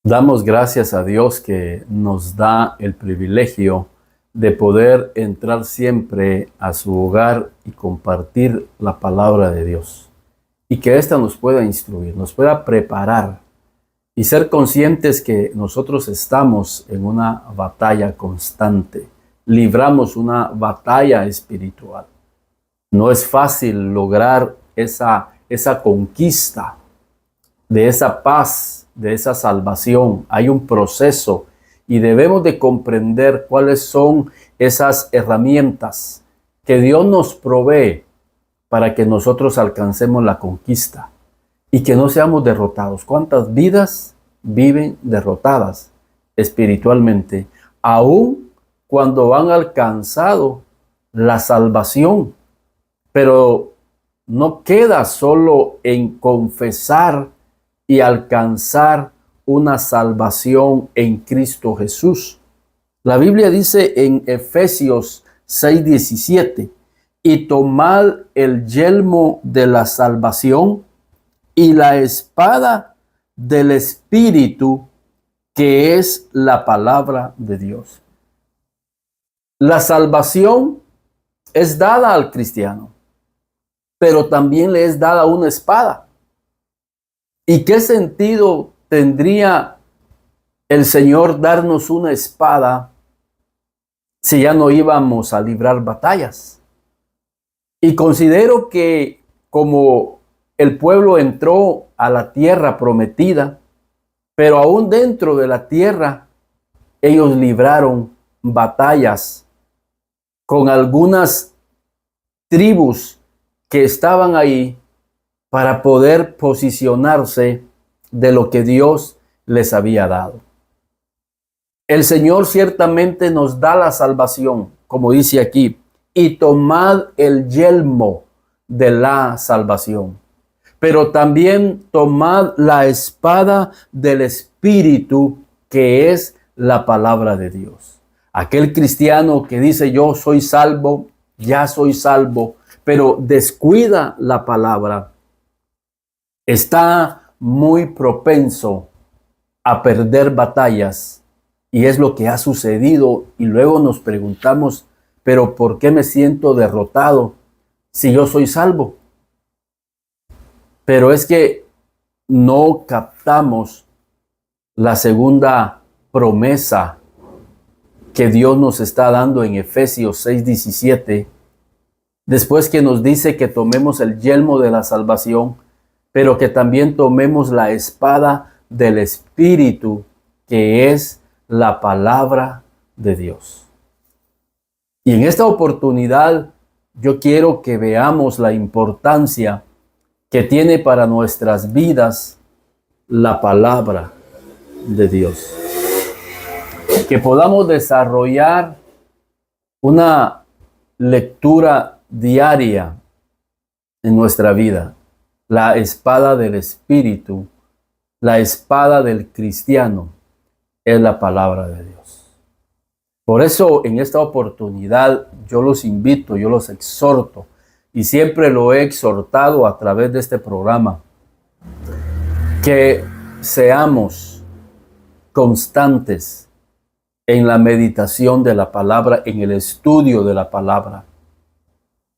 Damos gracias a Dios que nos da el privilegio de poder entrar siempre a su hogar y compartir la palabra de Dios. Y que ésta nos pueda instruir, nos pueda preparar y ser conscientes que nosotros estamos en una batalla constante. Libramos una batalla espiritual. No es fácil lograr esa conquista de esa paz, de esa salvación. Hay un proceso y debemos de comprender cuáles son esas herramientas que Dios nos provee para que nosotros alcancemos la conquista y que no seamos derrotados. ¿Cuántas vidas viven derrotadas espiritualmente, aun cuando han alcanzado la salvación? Pero no queda solo en confesar y alcanzar una salvación en Cristo Jesús. La Biblia dice en Efesios 6:17, y tomad el yelmo de la salvación y la espada del Espíritu, que es la palabra de Dios. La salvación es dada al cristiano, pero también le es dada una espada. ¿Y qué sentido tendría el Señor darnos una espada si ya no íbamos a librar batallas? Y considero que como el pueblo entró a la tierra prometida, pero aún dentro de la tierra, ellos libraron batallas con algunas tribus que estaban ahí para poder posicionarse de lo que Dios les había dado. El Señor ciertamente nos da la salvación, como dice aquí, y tomad el yelmo de la salvación. Pero también tomad la espada del Espíritu, que es la palabra de Dios. Aquel cristiano que dice yo soy salvo, ya soy salvo, pero descuida la palabra, está muy propenso a perder batallas, y es lo que ha sucedido. Y luego nos preguntamos, pero ¿por qué me siento derrotado si yo soy salvo? Pero es que no captamos la segunda promesa que Dios nos está dando en Efesios 6:17, después que nos dice que tomemos el yelmo de la salvación, pero que también tomemos la espada del Espíritu, que es la palabra de Dios. Y en esta oportunidad yo quiero que veamos la importancia que tiene para nuestras vidas la palabra de Dios. Que podamos desarrollar una lectura diaria en nuestra vida. La espada del Espíritu, la espada del cristiano, es la palabra de Dios. Por eso en esta oportunidad yo los invito, yo los exhorto, y siempre lo he exhortado a través de este programa, que seamos constantes en la meditación de la palabra, en el estudio de la palabra,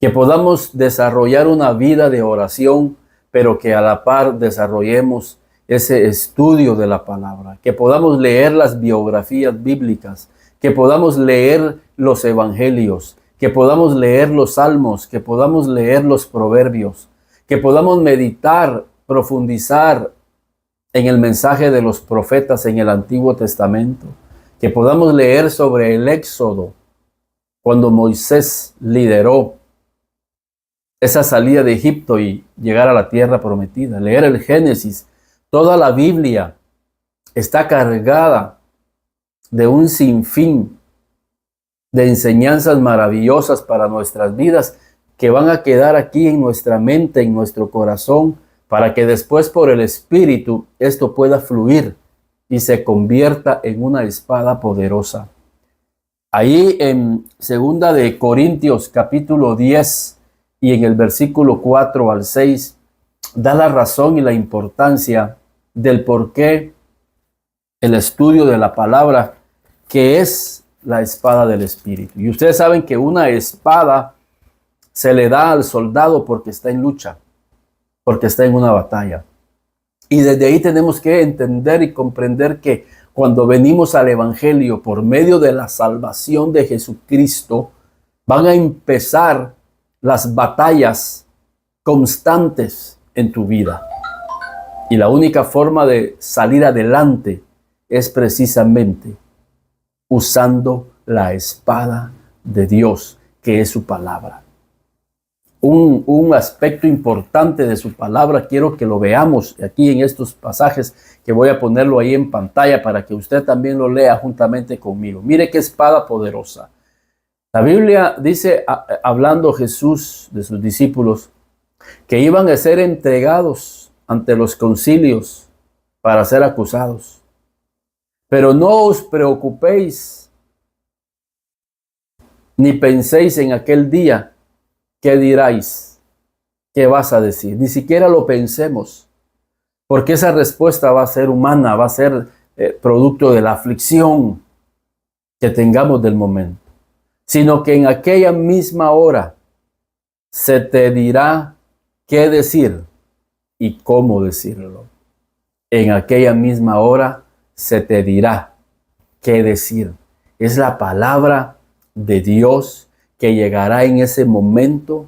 que podamos desarrollar una vida de oración, pero que a la par desarrollemos ese estudio de la palabra, que podamos leer las biografías bíblicas, que podamos leer los evangelios, que podamos leer los salmos, que podamos leer los proverbios, que podamos meditar, profundizar en el mensaje de los profetas en el Antiguo Testamento, que podamos leer sobre el Éxodo, cuando Moisés lideró esa salida de Egipto y llegar a la tierra prometida, leer el Génesis. Toda la Biblia está cargada de un sinfín de enseñanzas maravillosas para nuestras vidas, que van a quedar aquí en nuestra mente, en nuestro corazón, para que después por el Espíritu esto pueda fluir y se convierta en una espada poderosa. Ahí en 2 de Corintios capítulo 10 y en el versículo 4 al 6 da la razón y la importancia del por qué el estudio de la palabra, que es la espada del Espíritu. Y ustedes saben que una espada se le da al soldado porque está en lucha, porque está en una batalla. Y desde ahí tenemos que entender y comprender que cuando venimos al Evangelio por medio de la salvación de Jesucristo, van a empezar las batallas constantes en tu vida. Y la única forma de salir adelante es precisamente usando la espada de Dios, que es su palabra. Un aspecto importante de su palabra, quiero que lo veamos aquí en estos pasajes, que voy a ponerlo ahí en pantalla para que usted también lo lea juntamente conmigo. Mire qué espada poderosa. La Biblia dice, hablando Jesús de sus discípulos, que iban a ser entregados ante los concilios para ser acusados. Pero no os preocupéis, ni penséis en aquel día, ¿qué diráis? ¿Qué vas a decir? Ni siquiera lo pensemos, porque esa respuesta va a ser humana, va a ser producto de la aflicción que tengamos del momento, sino que en aquella misma hora se te dirá qué decir y cómo decirlo. En aquella misma hora se te dirá qué decir. Es la palabra de Dios que llegará en ese momento,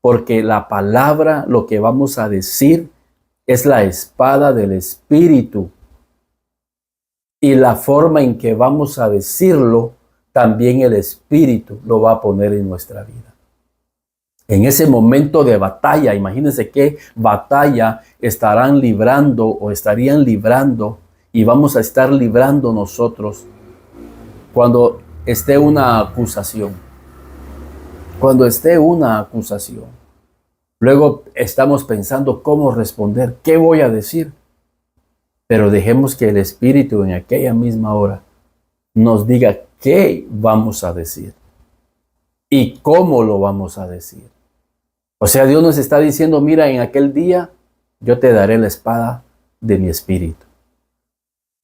porque la palabra, lo que vamos a decir, es la espada del Espíritu. Y la forma en que vamos a decirlo, también el Espíritu lo va a poner en nuestra vida. En ese momento de batalla, imagínense qué batalla estarán librando o estarían librando y vamos a estar librando nosotros cuando esté una acusación. Cuando esté una acusación. Luego estamos pensando cómo responder, qué voy a decir. Pero dejemos que el Espíritu en aquella misma hora nos diga qué vamos a decir y cómo lo vamos a decir. O sea, Dios nos está diciendo, mira, en aquel día yo te daré la espada de mi espíritu.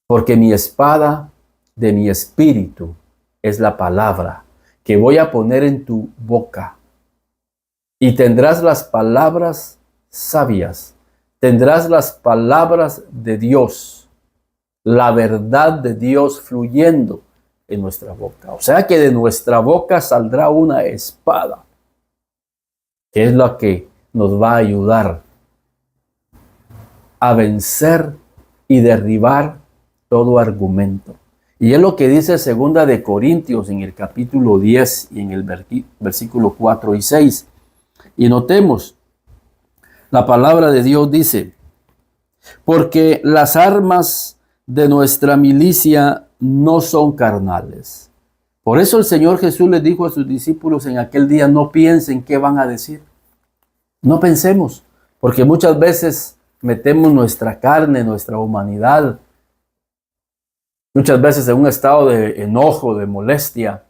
Porque mi espada de mi espíritu es la palabra que voy a poner en tu boca. Y tendrás las palabras sabias, tendrás las palabras de Dios, la verdad de Dios fluyendo en nuestra boca. O sea que de nuestra boca saldrá una espada, que es la que nos va a ayudar a vencer y derribar todo argumento. Y es lo que dice 2 de Corintios en el capítulo 10 y en el versículo 4 y 6. Y notemos, la palabra de Dios dice, porque las armas de nuestra milicia no son carnales. Por eso el Señor Jesús les dijo a sus discípulos en aquel día, no piensen qué van a decir. No pensemos, porque muchas veces metemos nuestra carne, nuestra humanidad, muchas veces en un estado de enojo, de molestia,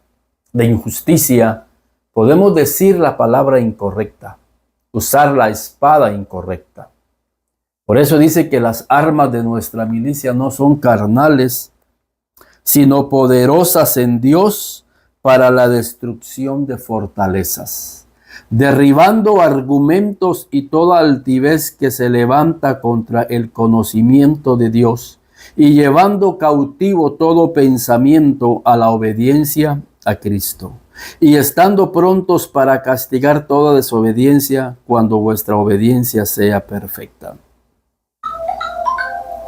de injusticia, podemos decir la palabra incorrecta, usar la espada incorrecta. Por eso dice que las armas de nuestra milicia no son carnales, sino poderosas en Dios para la destrucción de fortalezas, derribando argumentos y toda altivez que se levanta contra el conocimiento de Dios, y llevando cautivo todo pensamiento a la obediencia a Cristo, y estando prontos para castigar toda desobediencia cuando vuestra obediencia sea perfecta.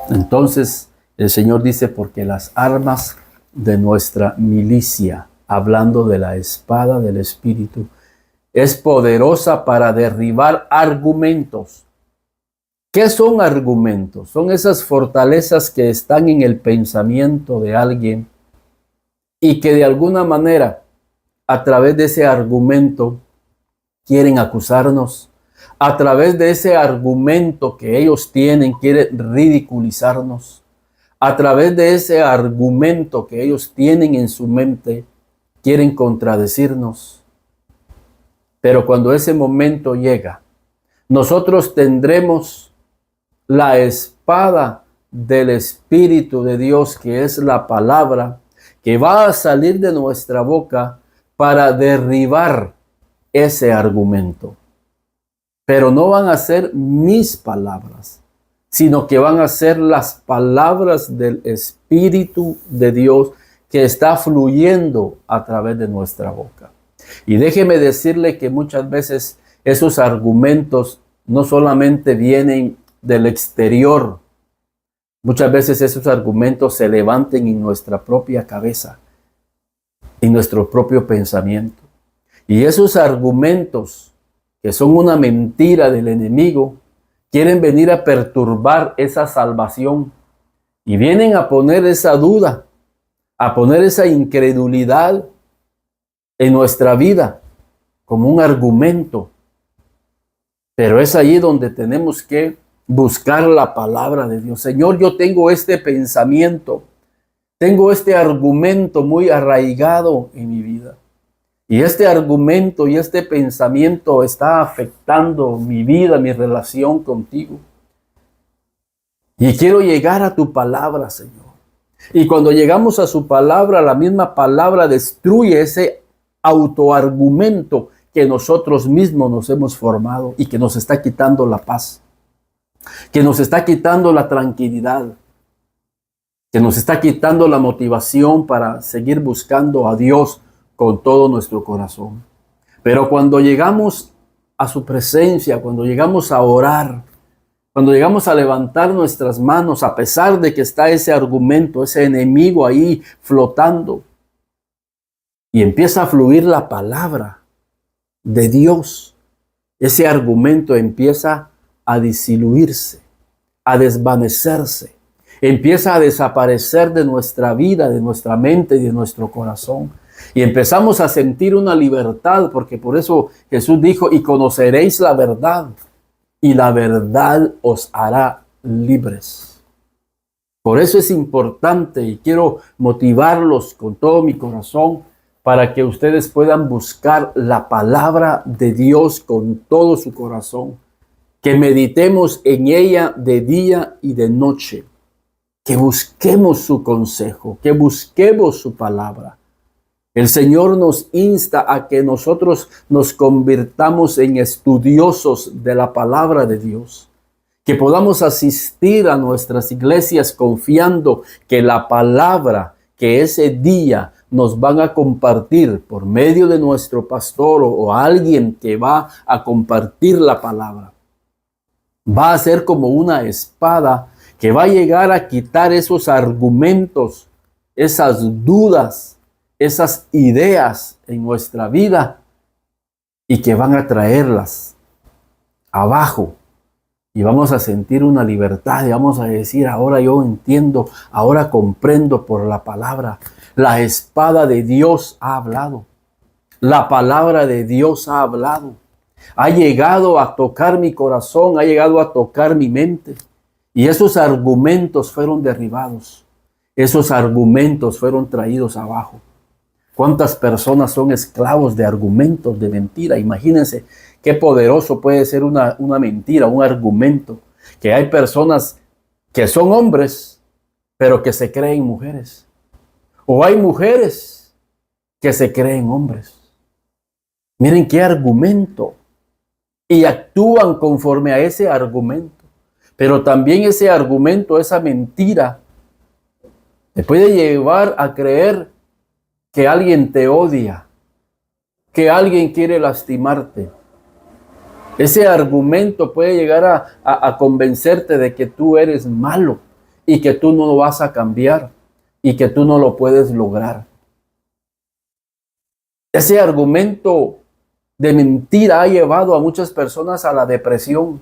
Entonces el Señor dice, porque las armas de nuestra milicia, hablando de la espada del Espíritu, es poderosa para derribar argumentos. ¿Qué son argumentos? Son esas fortalezas que están en el pensamiento de alguien y que de alguna manera, a través de ese argumento, quieren acusarnos. A través de ese argumento que ellos tienen, quieren ridiculizarnos. A través de ese argumento que ellos tienen en su mente, quieren contradecirnos. Pero cuando ese momento llega, nosotros tendremos la espada del Espíritu de Dios, que es la palabra, que va a salir de nuestra boca para derribar ese argumento. Pero no van a ser mis palabras, sino que van a ser las palabras del Espíritu de Dios que está fluyendo a través de nuestra boca. Y déjeme decirle que muchas veces esos argumentos no solamente vienen del exterior, muchas veces esos argumentos se levantan en nuestra propia cabeza, en nuestro propio pensamiento. Y esos argumentos, que son una mentira del enemigo, quieren venir a perturbar esa salvación y vienen a poner esa duda, a poner esa incredulidad en nuestra vida como un argumento. Pero es allí donde tenemos que buscar la palabra de Dios. Señor, yo tengo este pensamiento, tengo este argumento muy arraigado en mi vida. Y este argumento y este pensamiento está afectando mi vida, mi relación contigo. Y quiero llegar a tu palabra, Señor. Y cuando llegamos a su palabra, la misma palabra destruye ese autoargumento que nosotros mismos nos hemos formado y que nos está quitando la paz, que nos está quitando la tranquilidad, que nos está quitando la motivación para seguir buscando a Dios con todo nuestro corazón. Pero cuando llegamos a su presencia, cuando llegamos a orar, cuando llegamos a levantar nuestras manos, a pesar de que está ese argumento, ese enemigo ahí flotando, y empieza a fluir la palabra de Dios, ese argumento empieza a disiluirse, a desvanecerse, empieza a desaparecer de nuestra vida, de nuestra mente y de nuestro corazón. Y empezamos a sentir una libertad, porque por eso Jesús dijo, y conoceréis la verdad, y la verdad os hará libres. Por eso es importante, y quiero motivarlos con todo mi corazón, para que ustedes puedan buscar la palabra de Dios con todo su corazón, que meditemos en ella de día y de noche, que busquemos su consejo, que busquemos su palabra. El Señor nos insta a que nosotros nos convirtamos en estudiosos de la palabra de Dios, que podamos asistir a nuestras iglesias confiando que la palabra que ese día nos van a compartir por medio de nuestro pastor o alguien que va a compartir la palabra, va a ser como una espada que va a llegar a quitar esos argumentos, esas dudas, esas ideas en nuestra vida y que van a traerlas abajo. Y vamos a sentir una libertad y vamos a decir, ahora yo entiendo, ahora comprendo por la palabra. La espada de Dios ha hablado. La palabra de Dios ha hablado. Ha llegado a tocar mi corazón, ha llegado a tocar mi mente. Y esos argumentos fueron derribados. Esos argumentos fueron traídos abajo. ¿Cuántas personas son esclavos de argumentos, de mentira? Imagínense qué poderoso puede ser una mentira, un argumento. Que hay personas que son hombres, pero que se creen mujeres. O hay mujeres que se creen hombres. Miren qué argumento. Y actúan conforme a ese argumento. Pero también ese argumento, esa mentira, te puede llevar a creer que alguien te odia, que alguien quiere lastimarte. Ese argumento puede llegar a convencerte de que tú eres malo y que tú no lo vas a cambiar y que tú no lo puedes lograr. Ese argumento de mentira ha llevado a muchas personas a la depresión.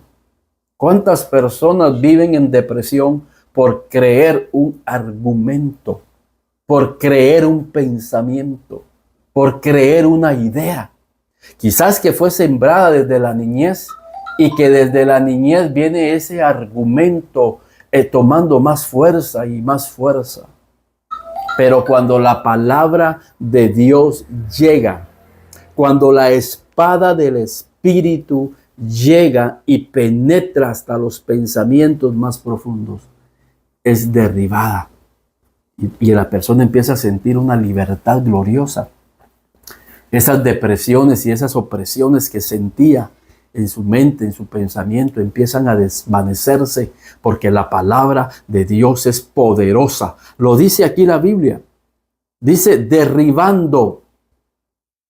¿Cuántas personas viven en depresión por creer un argumento, por creer un pensamiento, por creer una idea? Quizás que fue sembrada desde la niñez y que desde la niñez viene ese argumento tomando más fuerza y más fuerza. Pero cuando la palabra de Dios llega, cuando la espada del Espíritu llega y penetra hasta los pensamientos más profundos, es derribada. Y la persona empieza a sentir una libertad gloriosa. Esas depresiones y esas opresiones que sentía en su mente, en su pensamiento, empiezan a desvanecerse porque la palabra de Dios es poderosa. Lo dice aquí la Biblia. Dice derribando.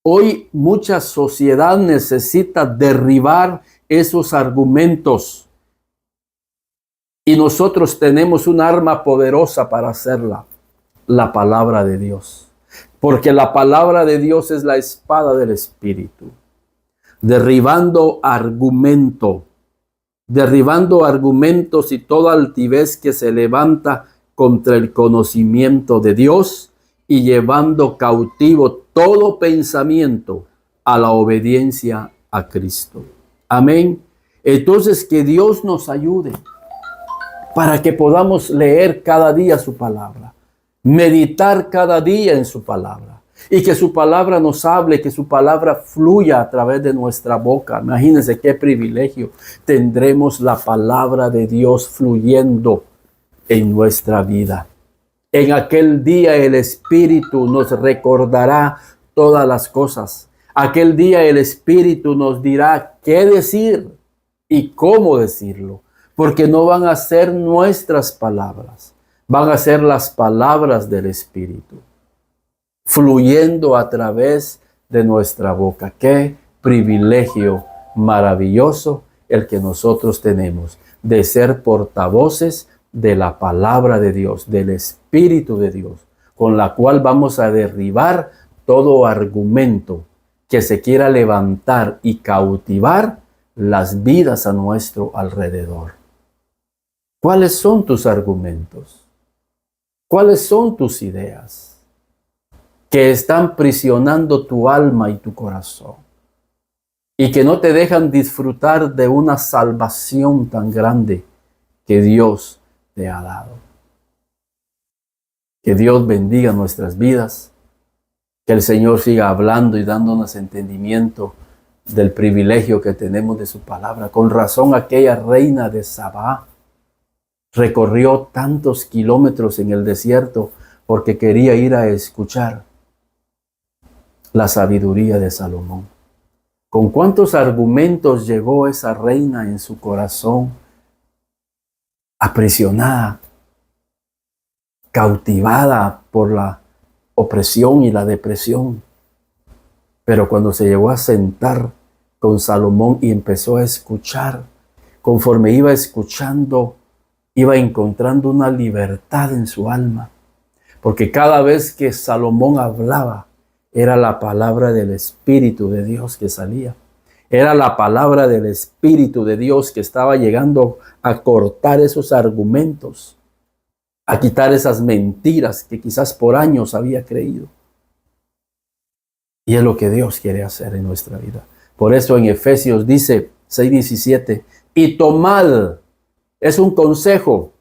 Hoy mucha sociedad necesita derribar esos argumentos. Y nosotros tenemos un arma poderosa para hacerla. La palabra de Dios. Porque la palabra de Dios es la espada del Espíritu. Derribando argumentos y toda altivez que se levanta contra el conocimiento de Dios y llevando cautivo todo pensamiento a la obediencia a Cristo. Amén. Entonces que Dios nos ayude para que podamos leer cada día su palabra, meditar cada día en su palabra y que su palabra nos hable, que su palabra fluya a través de nuestra boca. Imagínense qué privilegio. Tendremos la palabra de Dios fluyendo en nuestra vida. En aquel día el Espíritu nos recordará todas las cosas. Aquel día el Espíritu nos dirá qué decir y cómo decirlo, porque no van a ser nuestras palabras, van a ser las palabras del Espíritu, fluyendo a través de nuestra boca. Qué privilegio maravilloso el que nosotros tenemos de ser portavoces de la palabra de Dios, del Espíritu de Dios, con la cual vamos a derribar todo argumento que se quiera levantar y cautivar las vidas a nuestro alrededor. ¿Cuáles son tus argumentos? ¿Cuáles son tus ideas que están prisionando tu alma y tu corazón y que no te dejan disfrutar de una salvación tan grande que Dios te ha dado? Que Dios bendiga nuestras vidas, que el Señor siga hablando y dándonos entendimiento del privilegio que tenemos de su palabra. Con razón aquella reina de Sabá recorrió tantos kilómetros en el desierto porque quería ir a escuchar la sabiduría de Salomón. ¿Con cuántos argumentos llegó esa reina en su corazón, aprisionada, cautivada por la opresión y la depresión? Pero cuando se llegó a sentar con Salomón y empezó a escuchar, conforme iba escuchando, iba encontrando una libertad en su alma, porque cada vez que Salomón hablaba, era la palabra del Espíritu de Dios que salía. Era la palabra del Espíritu de Dios que estaba llegando a cortar esos argumentos, a quitar esas mentiras que quizás por años había creído. Y es lo que Dios quiere hacer en nuestra vida. Por eso en Efesios dice 6:17, y tomad, es un consejo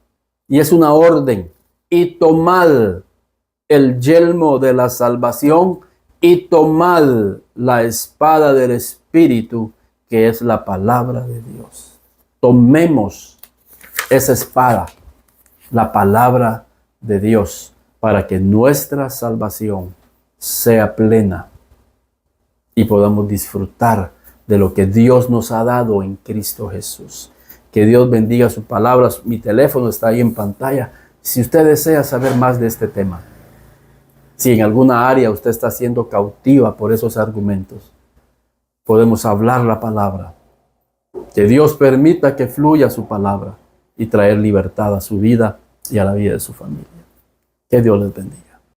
y es una orden, y tomad el yelmo de la salvación y tomad la espada del Espíritu, que es la palabra de Dios. Tomemos esa espada, la palabra de Dios, para que nuestra salvación sea plena y podamos disfrutar de lo que Dios nos ha dado en Cristo Jesús. Que Dios bendiga su palabra. Mi teléfono está ahí en pantalla. Si usted desea saber más de este tema, si en alguna área usted está siendo cautiva por esos argumentos, podemos hablar la palabra. Que Dios permita que fluya su palabra y traer libertad a su vida y a la vida de su familia. Que Dios les bendiga.